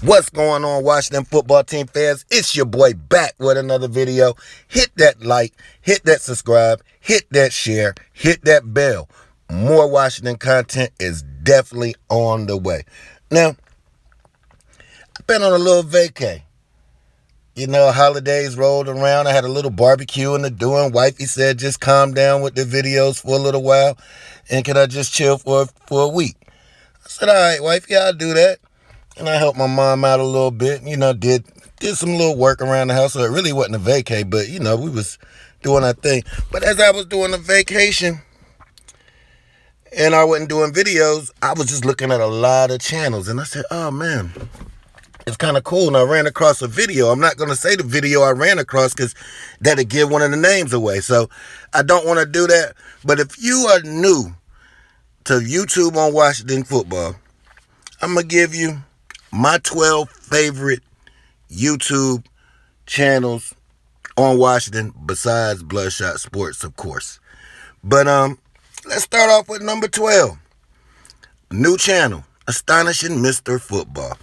What's going on, Washington football team fans? It's your boy back with another video. Hit that like, hit that subscribe, hit that share, hit that bell. More Washington content is definitely on the way. Now, I've been on a little vacay. You know, holidays rolled around. I had a little barbecue in the doing. Wifey said just calm down with the videos for a little while. And can I just chill for a week? I said, all right, wifey, I'll do that. And I helped my mom out a little bit, did some little work around the house. So it really wasn't a vacay, but, we was doing our thing. But as I was doing a vacation and I wasn't doing videos, I was just looking at a lot of channels. And I said, oh, man, it's kind of cool. And I ran across a video. I'm not going to say the video I ran across because that'd give one of the names away. So I don't want to do that. But if you are new to YouTube on Washington football, I'm going to give you my 12 favorite YouTube channels on Washington besides Bloodshot Sports, of course. But let's start off with number 12. New channel, Astonishing Mr. Football.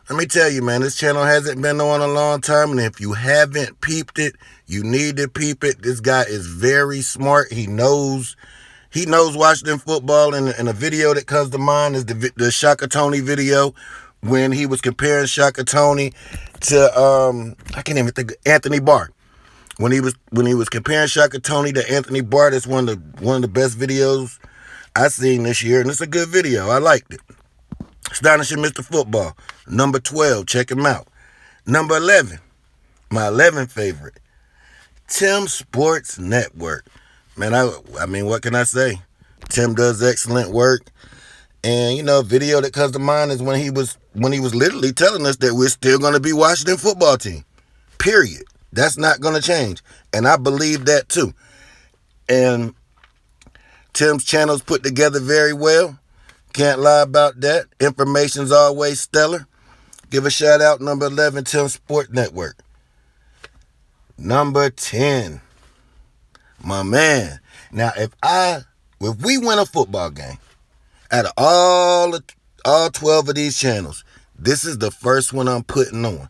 Let me tell you, man, this channel hasn't been on a long time, and if you haven't peeped it, you need to peep it. This guy is very smart. He knows Washington football, and a video that comes to mind is the Shaka Tony video when he was comparing Shaka Tony to I can't even think, Anthony Barr. When he was comparing Shaka Tony to Anthony Barr, that's one of the best videos I've seen this year, and it's a good video. I liked it. Astonishing Mr. Football, number 12. Check him out. Number 11, my 11th favorite, Tim Sports Network. Man, I mean, what can I say? Tim does excellent work. And, a video that comes to mind is when he was literally telling us that we're still going to be Washington football team. Period. That's not going to change. And I believe that too. And Tim's channel's put together very well. Can't lie about that. Information's always stellar. Give a shout out, number 11, Tim Sports Network. Number 10, my man. Now, if we win a football game, out of all 12 of these channels, this is the first one I'm putting on.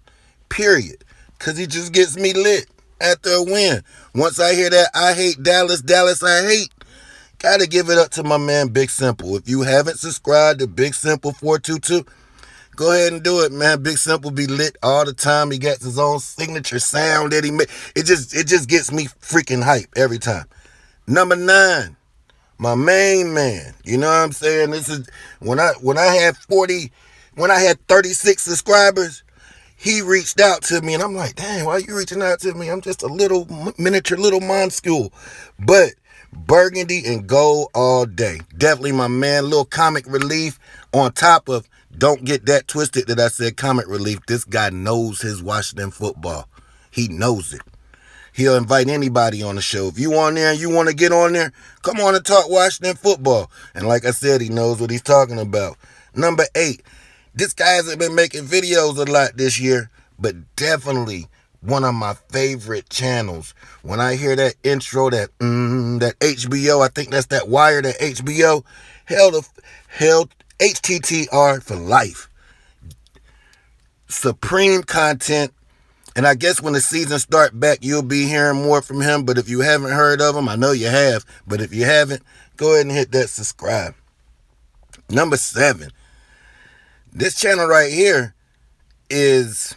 Period. Because he just gets me lit after a win. Once I hear that, I hate Dallas, I hate, gotta give it up to my man, Big Simple. If you haven't subscribed to Big Simple 422, go ahead and do it, man. Big Simple be lit all the time. He got his own signature sound that he made. It just gets me freaking hype every time. Number 9. My main man, you know what I'm saying? This is when I had 36 subscribers, he reached out to me, and I'm like, dang, why are you reaching out to me? I'm just a little miniature little monster. But burgundy and gold all day. Definitely my man, little comic relief on top of, don't get that twisted that I said comic relief. This guy knows his Washington football. He knows it. He'll invite anybody on the show. If you on there and you want to get on there, come on and talk Washington football. And like I said, he knows what he's talking about. Number 8, this guy hasn't been making videos a lot this year, but definitely one of my favorite channels. When I hear that intro, that HBO, I think that's that wire, that HBO, held HTTR for life. Supreme content. And I guess when the season starts back, you'll be hearing more from him. But if you haven't heard of him, I know you have. But if you haven't, go ahead and hit that subscribe. Number 7. This channel right here is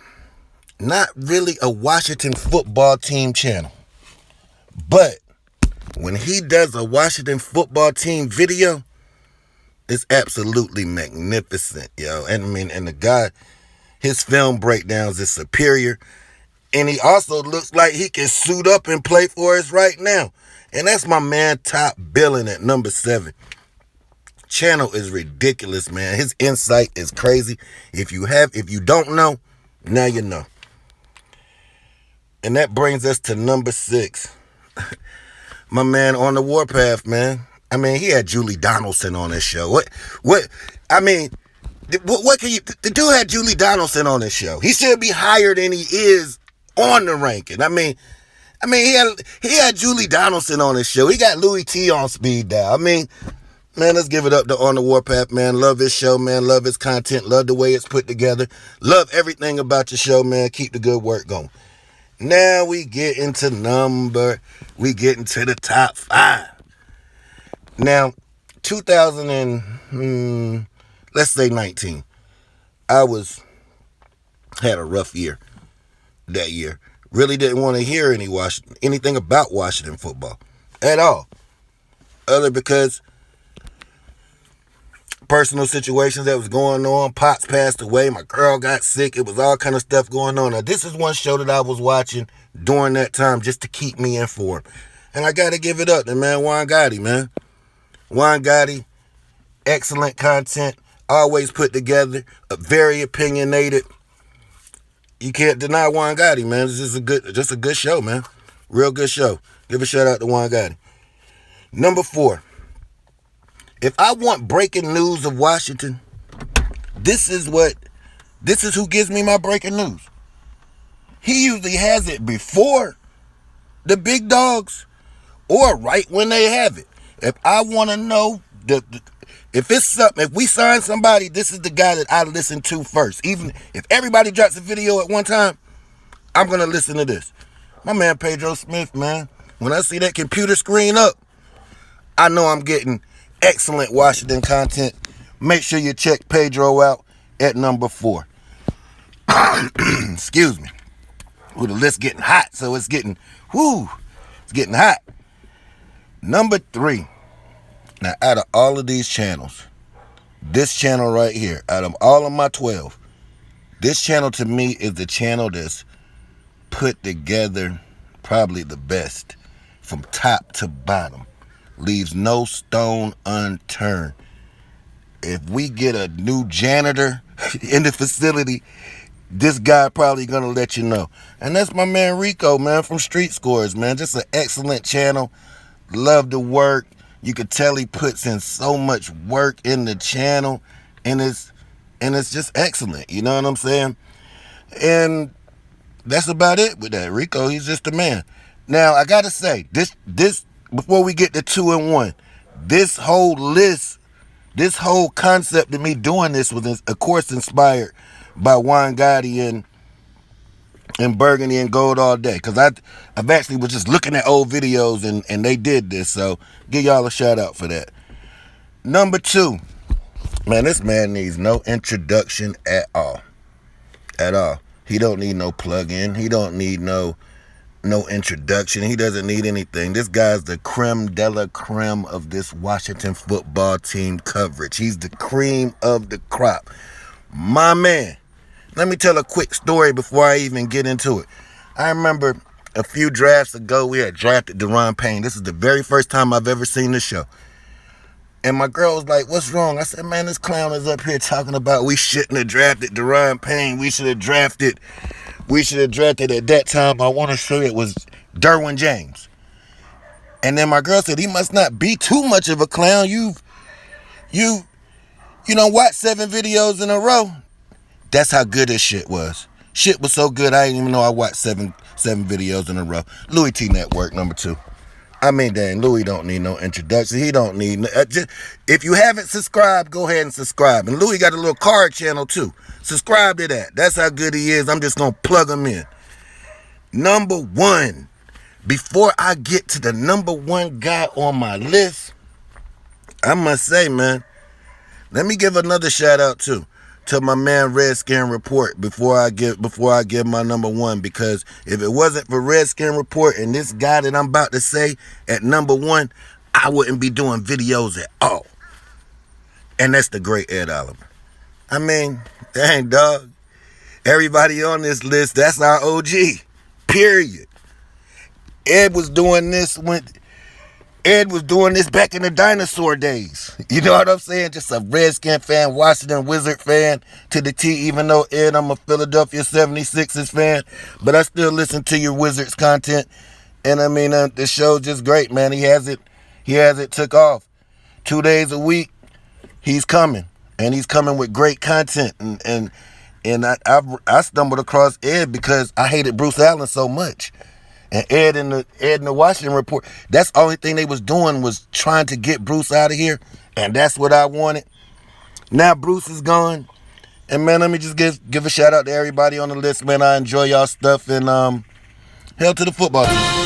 not really a Washington football team channel. But when he does a Washington football team video, it's absolutely magnificent, yo. And I mean, and the guy, his film breakdowns is superior. And he also looks like he can suit up and play for us right now. And that's my man, Top Billing, at number 7. Channel is ridiculous, man. His insight is crazy. If you don't know, now you know. And that brings us to number 6. My man on the Warpath, man. I mean, he had Julie Donaldson on his show. What can you, the dude had Julie Donaldson on his show. He should be higher than he is on the ranking. I mean, he had Julie Donaldson on his show. He got Louis T on speed dial. I mean, Man, let's give it up to On the Warpath, man. Love his show, man. Love his content. Love the way it's put together. Love everything about your show, man. Keep the good work going. Now we get into the top 5. Now, let's say 19. I had a rough year that year. Really didn't want to hear anything about Washington football at all. Other because personal situations that was going on. Pops passed away. My girl got sick. It was all kind of stuff going on. Now, this is one show that I was watching during that time just to keep me informed. And I got to give it up to, man, Juan Gotti, man. Juan Gotti, excellent content, always put together, very opinionated. You can't deny Juan Gotti, man. It's just a good show, man. Real good show. Give a shout out to Juan Gotti. Number 4. If I want breaking news of Washington, this is who gives me my breaking news. He usually has it before the big dogs or right when they have it. If I want to know, if it's something, if we sign somebody, this is the guy that I listen to first. Even if everybody drops a video at one time, I'm going to listen to this. My man Pedro Smith, man. When I see that computer screen up, I know I'm getting excellent Washington content. Make sure you check Pedro out at number 4. Excuse me. Well, the list getting hot, so it's getting hot. Number 3. Now, out of all of these channels, this channel right here, out of all of my 12, this channel to me is the channel that's put together probably the best from top to bottom. Leaves no stone unturned. If we get a new janitor in the facility, this guy probably gonna let you know. And that's my man Rico, man, from Street Scores, man. Just an excellent channel. Love the work. You could tell he puts in so much work in the channel, and it's just excellent. You know what I'm saying? And that's about it with that. Rico, he's just a man. Now I gotta say, this before we get to 2 and 1, this whole list, this whole concept of me doing this was, of course, inspired by Juan Gotti and Burgundy and Gold All Day. Because I've actually was just looking at old videos and they did this. So give y'all a shout out for that. Number 2. Man, this man needs no introduction at all. At all. He don't need no plug-in. He don't need no introduction. He doesn't need anything. This guy's the creme de la creme of this Washington football team coverage. He's the cream of the crop. My man. Let me tell a quick story before I even get into it. I remember a few drafts ago, we had drafted Deron Payne. This is the very first time I've ever seen this show. And my girl was like, what's wrong? I said, man, this clown is up here talking about we shouldn't have drafted Deron Payne. We should have drafted at that time. I want to say it was Derwin James. And then my girl said, he must not be too much of a clown. You don't watch 7 videos in a row. That's how good this shit was. Shit was so good, I didn't even know I watched seven videos in a row. Louis T Network, number 2. I mean, dang, Louis don't need no introduction. He don't need... if you haven't subscribed, go ahead and subscribe. And Louis got a little card channel, too. Subscribe to that. That's how good he is. I'm just going to plug him in. Number 1. Before I get to the number 1 guy on my list, I must say, man, let me give another shout out, too, to my man Redskin Report before I give my number 1, because if it wasn't for Redskin Report and this guy that I'm about to say at number 1, I wouldn't be doing videos at all. And that's the great Ed Oliver. I mean, dang, dog. Everybody on this list, that's our OG. Period. Ed was doing this back in the dinosaur days. You know what I'm saying? Just a Redskin fan, Washington Wizard fan to the T, even though, Ed, I'm a Philadelphia 76ers fan. But I still listen to your Wizards content. And I mean, the show's just great, man. He has it took off. 2 days a week, he's coming. And he's coming with great content. And I stumbled across Ed because I hated Bruce Allen so much. And Ed and the Washington Report, that's the only thing they was doing was trying to get Bruce out of here. And that's what I wanted. Now Bruce is gone. And man, let me just give a shout out to everybody on the list, man. I enjoy y'all stuff, and hell to the football team.